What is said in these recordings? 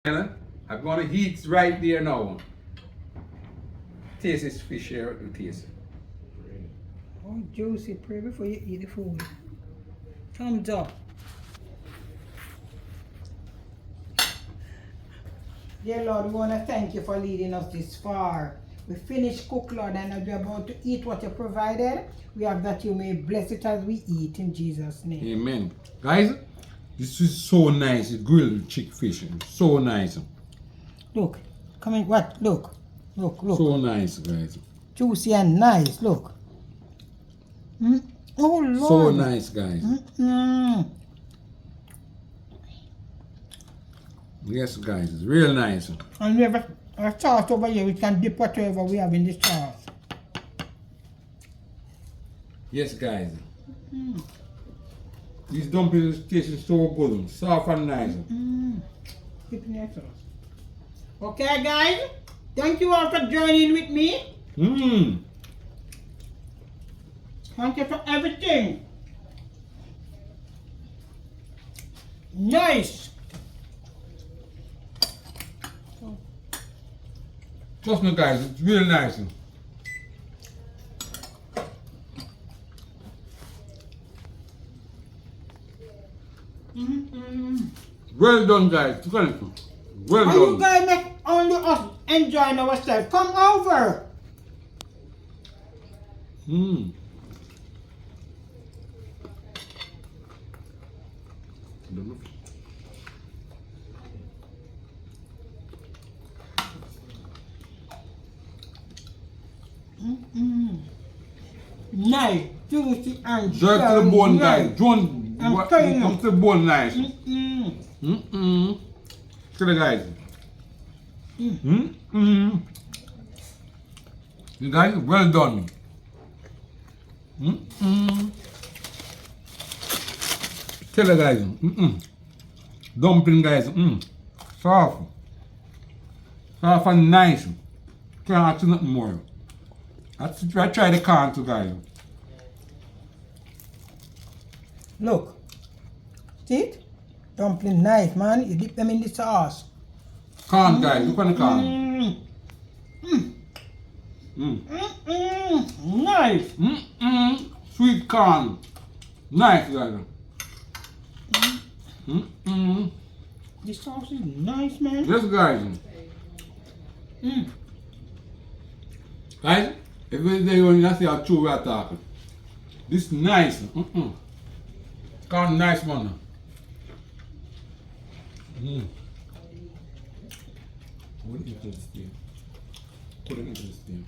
I'm gonna heat right there now. Taste this fish here, you taste it. Oh, juicy, pray before you eat the food. Thumbs up. Dear Lord, we want to thank you for leading us this far. We finished cook, Lord, and as we're about to eat what you provided, we have that you may bless it as we eat in Jesus' name. Amen. Guys, this is so nice. It's grilled chick fish. So nice. Look, come in, what? Look. So nice, guys. Juicy and nice, look. Oh, Lord. So nice, guys. Yes, guys, it's real nice. And we have a sauce over here. We can dip whatever we have in the sauce. Yes, guys. These dumplings taste so good, soft and nice. Dip in your sauce. Okay, guys. Thank you all for joining with me. Thank you for everything. Nice. Trust me, guys, it's real nice. Well done, guys. Well And done. you guys make only us enjoying ourselves. Come over. Nice, juicy and Jerk to the bone, nice. guys. John, I'm telling you. come to the bone nice. To the guys. You guys, well done. Tell the guys. Dumpling, guys. Soft. Soft and nice. Can't ask you nothing more. I try the corn too, guys. Look. See it? Dumpling nice, man. You dip them in the sauce. Corn, guys. Look on the corn. Nice. Sweet corn. Nice, guys. The sauce is nice, man. Yes, guys. Guys, every day when you see how true we are talking. This nice. Corn nice, man. Put it into the steam. Put it into the steam.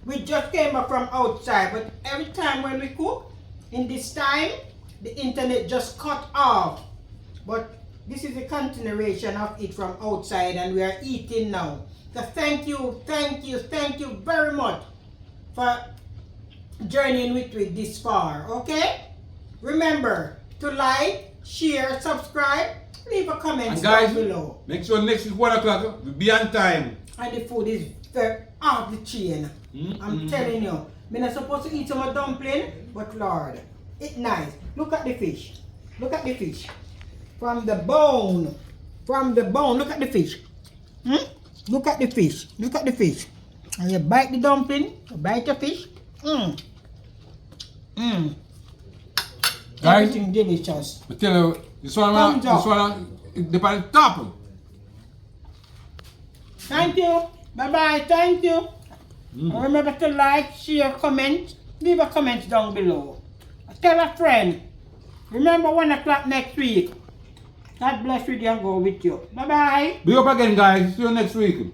We just came back from outside, but every time when we cook, in this time, the internet just cut off. But this is a continuation of it from outside, and we are eating now. So thank you very much for journeying with me this far, okay? Remember to like, share, subscribe, leave a comment And guys, down below. make sure next week 1 o'clock we'll be on time. And the food is very off the chain. I'm telling you. I'm not supposed to eat some dumpling, but Lord, it's nice. Look at the fish. Look at the fish. From the bone. Look at the fish. Look at the fish. Look at the fish. And you bite the dumpling, you bite the fish. Guys, everything delicious. I tell you, this one it depends top. Thank you. Bye-bye. Thank you. Remember to like, share, comment. Leave a comment down below. Tell a friend. Remember 1 o'clock next week. God bless you and go with you. Bye-bye. Be up again, guys. See you next week.